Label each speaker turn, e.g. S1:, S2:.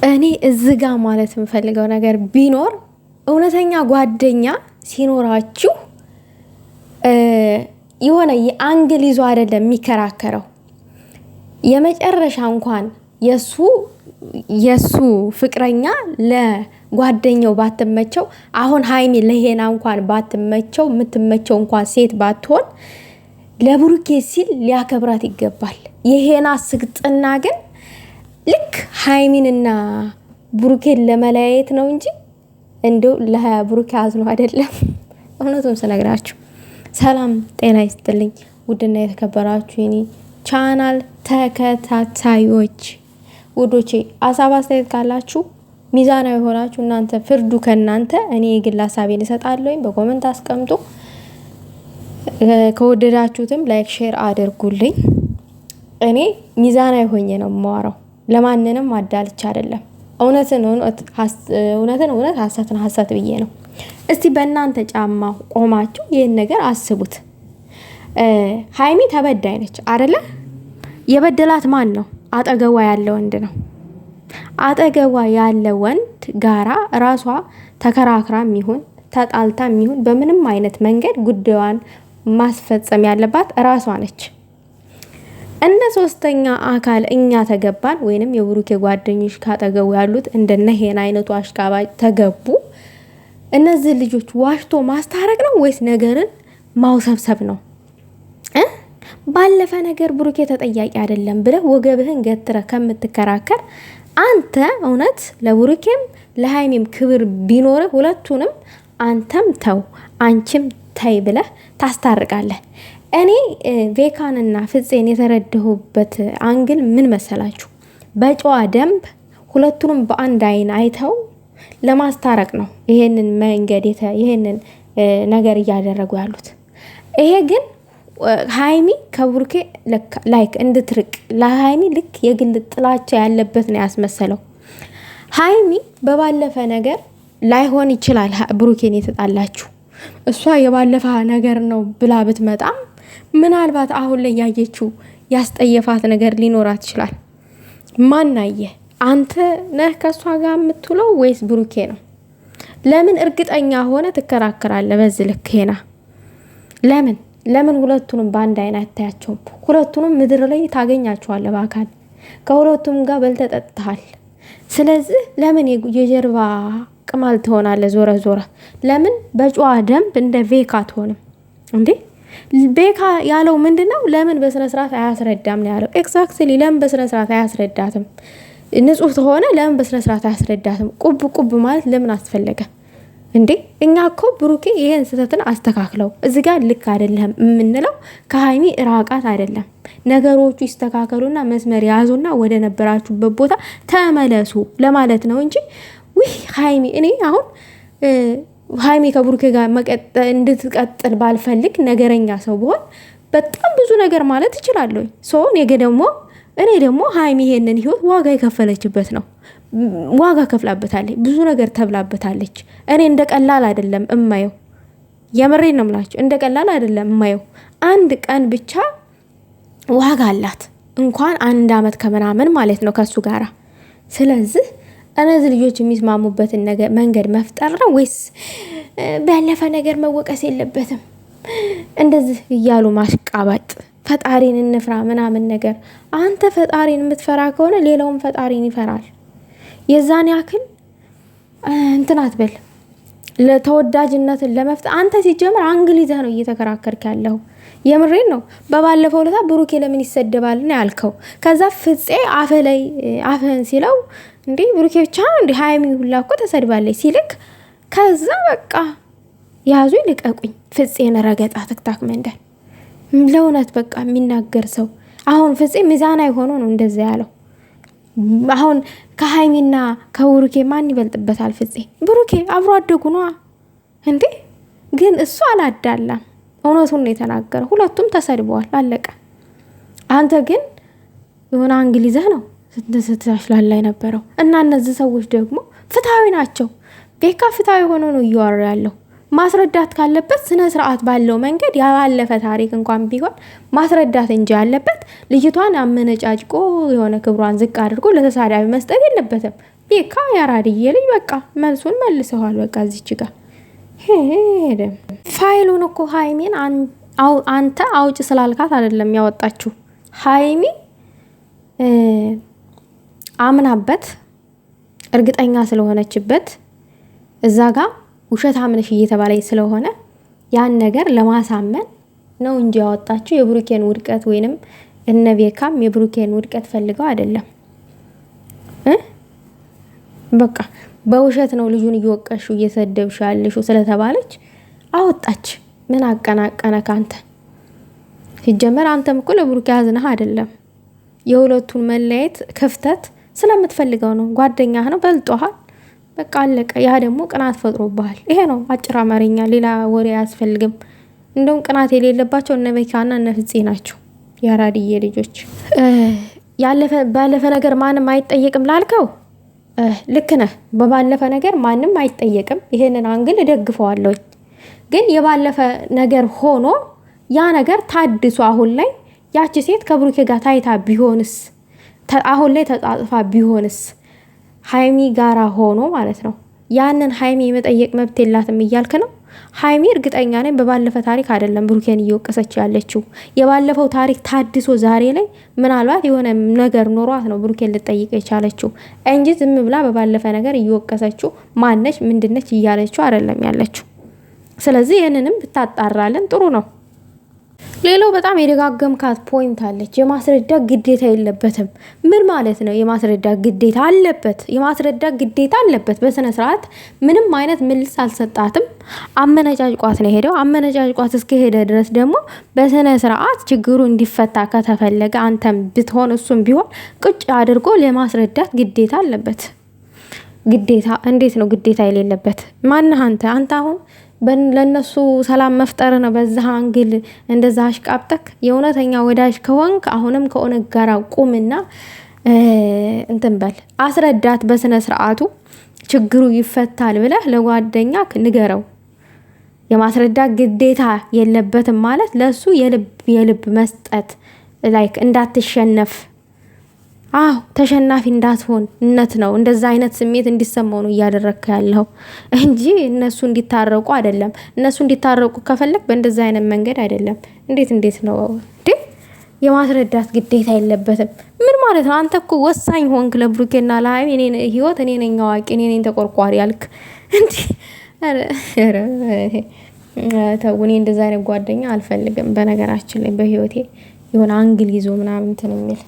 S1: እኔ እዚህ ጋር ማለት የምፈልገው ነገር ቢኖር እውነተኛ ጓደኛ ሲኖራችሁ የሆነ የአንግል ይዞ አይደለም የሚከራከረው። የመጨረሻ እንኳን የሱ ፍቅረኛ ለጓደኛው ባትመቸው፣ አሁን ሃይሚ ለሄና እንኳን ባትመቸው፣ የምትመቸው እንኳን ሴት ባትሆን ለብሩኬ ሲል ሊያከብራት ይገባል። የሄና ስግጥና ግን ልክ ሃይሚንና ብሩኬን ለመለያየት ነው እንጂ እንደው ለብሩኬ አዝኖ አይደለም። እውነቱን ስነግራችሁ ሰላም ጤና ይስጥልኝ። ውድና የተከበራችሁ የኔ ቻናል ተከታታዮች ውዶቼ፣ ሀሳብ አስተያየት ካላችሁ ሚዛናዊ ሆናችሁ እናንተ ፍርዱ ከናንተ። እኔ የግል ሀሳቤን እሰጣለሁ። በኮሜንት አስቀምጡ። ከወደዳችሁትም ላይክ ሼር አድርጉልኝ። እኔ ሚዛናዊ ሆኜ ነው የማወራው። ለማንንም አዳልቻ አይደለም። እውነትን እውነት ሐሰትን ሐሰት ብዬ ነው። እስቲ በእናንተ ጫማ ቆማችሁ ይህን ነገር አስቡት። ሃይሚ ተበዳይ ነች አይደለ? የበደላት ማን ነው? አጠገቧ ያለ ወንድ ነው። አጠገቧ ያለ ወንድ ጋራ ራሷ ተከራክራም ይሁን ተጣልታም ይሁን በምንም አይነት መንገድ ጉዳዩን ማስፈጸም ያለባት ራሷ ነች። እንደ ሶስተኛ አካል እኛ ተገባን ወይንም የብሩኬ ጓደኞች ካጠገቡ ያሉት እንደነ ሄና አይነቱ አሽቃባጭ ተገቡ። እነዚህ ልጆች ዋሽቶ ማስታረቅ ነው ወይስ ነገርን ማውሰብሰብ ነው? ባለፈ ነገር ብሩኬ ተጠያቂ አይደለም ብለህ ወገብህን ገትረህ ከምትከራከር አንተ እውነት ለብሩኬም ለሃይሚም ክብር ቢኖርህ ሁለቱንም አንተም ተው አንቺም ታይ ብለህ ታስታርቃለህ። እኔ ቬካንና ፍፄን የተረዳሁበት አንግል ምን መሰላችሁ? በጨዋ ደንብ ሁለቱንም በአንድ አይን አይተው ለማስታረቅ ነው ይሄንን መንገድ ይሄንን ነገር እያደረጉ ያሉት። ይሄ ግን ሃይሚ ከብሩኬ ላይክ እንድትርቅ ለሃይሚ ልክ የግል ጥላቻ ያለበት ነው ያስመሰለው። ሃይሚ በባለፈ ነገር ላይሆን ይችላል ብሩኬን የተጣላችሁ እሷ የባለፈ ነገር ነው ብላ ብትመጣም ምናልባት አሁን ላይ ያየችው ያስጠየፋት ነገር ሊኖራት ይችላል። ማናየ አንተ ነህ ከሷ ጋር የምትውለው ወይስ ብሩኬ ነው? ለምን እርግጠኛ ሆነ ትከራከራለህ? በዚህ ልክ ሄና ለምን ሁለቱንም በአንድ አይን አታያቸውም? ሁለቱንም ምድር ላይ ታገኛቸዋለህ በአካል ከሁለቱም ጋር በልተጠጥተሃል። ስለዚህ ለምን የጀርባ ቅማል ትሆናለህ? ዞረ ለምን በጨዋ ደንብ እንደ ቬካ አትሆንም እንዴ? ቤካ ያለው ምንድነው? ለምን በስነ ስርዓት አያስረዳም ነው ያለው። ኤግዛክትሊ ለምን በስነ ስርዓት አያስረዳትም? ንጹህ ተሆነ ለምን በስነ ስርዓት አያስረዳትም? ቁብ ማለት ለምን አስፈለገ እንዴ? እኛ እኮ ብሩኬ ይሄን ስህተትን አስተካክለው እዚህ ጋር ልክ አይደለም የምንለው ከሃይሚ ራቃት አይደለም። ነገሮቹ ይስተካከሉና መስመር ያዙና ወደ ነበራችሁበት ቦታ ተመለሱ ለማለት ነው እንጂ ሃይሚ እኔ አሁን ሃይሚ ከብሩኬ ጋር እንድትቀጥል ባልፈልግ ነገረኛ ሰው ብሆን በጣም ብዙ ነገር ማለት እችላለሁ። እኔ ደግሞ ሃይሚ ይሄንን ህይወት ዋጋ የከፈለችበት ነው። ዋጋ ከፍላበታለች፣ ብዙ ነገር ተብላበታለች። እኔ እንደ ቀላል አይደለም እማየው። የምሬን ነው የምላችሁ፣ እንደ ቀላል አይደለም እማየው። አንድ ቀን ብቻ ዋጋ አላት፣ እንኳን 1 አመት ከምናምን ማለት ነው ከሱ ጋራ። ስለዚህ እነዚህ ልጆች የሚስማሙበትን ነገር መንገድ መፍጠር ነው ወይስ ባለፈ ነገር መወቀስ የለበትም? እንደዚህ እያሉ ማሽቃባጥ ፈጣሪን እንፍራ ምናምን ነገር። አንተ ፈጣሪን የምትፈራ ከሆነ ሌላውም ፈጣሪን ይፈራል። የዛን ያክል እንትን አትበል። ለተወዳጅነትን ለመፍጠር አንተ ሲጀምር አንግል ይዘህ ነው እየተከራከርክ ያለው። የምሬን ነው። በባለፈው ለታ ብሩኬ ለምን ይሰደባል ነው ያልከው። ከዛ ፍፄ አፍህን ሲለው እንዴ ብሩኬ ብቻ ነው እንዴ ሃይሚ ሁላ እኮ ተሰድባለች ሲልክ፣ ከዛ በቃ ያዙ ይልቀቁኝ ፍፄን ረገጣ ትክታክ መንደር። ለእውነት በቃ የሚናገር ሰው አሁን ፍፄ ሚዛናዊ ሆኖ ነው እንደዛ ያለው። አሁን ከሃይሚና ከብሩኬ ማን ይበልጥበታል? ፍፄ ብሩኬ አብሮ አደጉ ነዋ እንዴ። ግን እሱ አላዳላም፣ እውነቱን ነው የተናገረው። ሁለቱም ተሰድበዋል፣ አለቀ። አንተ ግን የሆነ አንግል ይዘህ ነው ስትሻሽላላ የነበረው። እና እነዚህ ሰዎች ደግሞ ፍትሃዊ ናቸው። ቤካ ፍትሃዊ ሆኖ ነው እያወራ ያለው። ማስረዳት ካለበት ስነ ስርዓት ባለው መንገድ ያለፈ ታሪክ እንኳን ቢሆን ማስረዳት እንጂ ያለበት ልጅቷን አመነጫጭቆ የሆነ ክብሯን ዝቅ አድርጎ ለተሳዳቢ መስጠት የለበትም። ቤካ ያራድዬ ልጅ በቃ መልሱን መልሰዋል። በቃ እዚች ጋር ሄደ። ፋይሉን እኮ ሀይሚን አንተ አውጭ ስላልካት አይደለም ያወጣችሁ። ሀይሚ አምናበት እርግጠኛ ስለሆነችበት እዛ ጋር ውሸት አምነሽ እየተባለች ስለሆነ ያን ነገር ለማሳመን ነው እንጂ ያወጣችሁ የብሩኬን ውድቀት ወይንም እነ ቤካም የብሩኬን ውድቀት ፈልገው አይደለም። በቃ በውሸት ነው ልጁን እየወቀሹ እየሰደብሽ ያለሽው ስለተባለች አወጣች። ምን አቀናቀነ ካንተ? ሲጀመር አንተም እኮ ለብሩኬ ያዝነህ አይደለም። የሁለቱን መለየት ክፍተት ስለምትፈልገው ነው። ጓደኛህ ነው፣ በልጦሃል። በቃ አለቀ። ያ ደግሞ ቅናት ፈጥሮብሃል። ይሄ ነው አጭር አማርኛ፣ ሌላ ወሬ አያስፈልግም። እንደውም ቅናት የሌለባቸው እነ ቤካና እነ ፍፄ ናቸው የአራድዬ ልጆች። ባለፈ ነገር ማንም አይጠየቅም ላልከው ልክ ነህ። በባለፈ ነገር ማንም አይጠየቅም። ይሄንን አንግል እደግፈዋለሁ። ግን የባለፈ ነገር ሆኖ ያ ነገር ታድሶ አሁን ላይ ያቺ ሴት ከብሩኬ ጋር ታይታ ቢሆንስ፣ አሁን ላይ ተጻጽፋ ቢሆንስ ሀይሚ ጋራ ሆኖ ማለት ነው። ያንን ሀይሚ የመጠየቅ መብት የላትም እያልክ ነው? ሀይሚ እርግጠኛ ነኝ በባለፈ ታሪክ አይደለም ብሩኬን እየወቀሰች ያለችው። የባለፈው ታሪክ ታድሶ ዛሬ ላይ ምናልባት የሆነ ነገር ኖሯት ነው ብሩኬን ልጠይቅ የቻለችው እንጂ ዝም ብላ በባለፈ ነገር እየወቀሰችው ማነች ምንድነች እያለችው አይደለም ያለችው። ስለዚህ ይህንንም ብታጣራለን ጥሩ ነው። ሌላው በጣም የደጋገምካት ፖይንት አለች። የማስረዳት ግዴታ የለበትም። ምን ማለት ነው? የማስረዳት ግዴታ አለበት። የማስረዳት ግዴታ አለበት። በስነ ስርዓት ምንም አይነት ምልስ አልሰጣትም። አመነጫጭቋት ነው ሄደው። አመነጫጭቋት እስከሄደ ድረስ ደግሞ በስነ ስርዓት ችግሩ እንዲፈታ ከተፈለገ አንተም ብትሆን እሱም ቢሆን ቁጭ አድርጎ ለማስረዳት ግዴታ አለበት። ግዴታ እንዴት ነው ግዴታ የሌለበት? ማነህ አንተ? አንተ አሁን ለነሱ ሰላም መፍጠር ነው በዛ አንግል እንደዛ አሽቃብጠክ። የእውነተኛ ወዳጅ ከሆንክ አሁንም ከኦነግ ጋር ቁምና እንትን በል አስረዳት በስነ ስርዓቱ። ችግሩ ይፈታል ብለህ ለጓደኛክ ንገረው። የማስረዳት ግዴታ የለበትም ማለት ለሱ የልብ መስጠት ላይክ እንዳትሸነፍ ተሸናፊ እንዳትሆን እነት ነው። እንደዛ አይነት ስሜት እንዲሰማው ነው እያደረግክ ያለው እንጂ እነሱ እንዲታረቁ አይደለም። እነሱ እንዲታረቁ ከፈለክ በእንደዛ አይነት መንገድ አይደለም። እንዴት ነው የማስረዳት ግዴታ የለበትም? ምን ማለት ነው? አንተ እኮ ወሳኝ ሆንክ ለብሩኬና ለሀይሚ። እኔ ህይወት እኔ ነኝ አዋቂ፣ እኔ ነኝ ተቆርቋሪ ያልክ እንዴ? ተው፣ እኔ እንደዛ አይነት ጓደኛ አልፈልግም። በነገራችን ላይ በህይወቴ የሆነ አንግል ይዞ ምናምን እንትን የሚል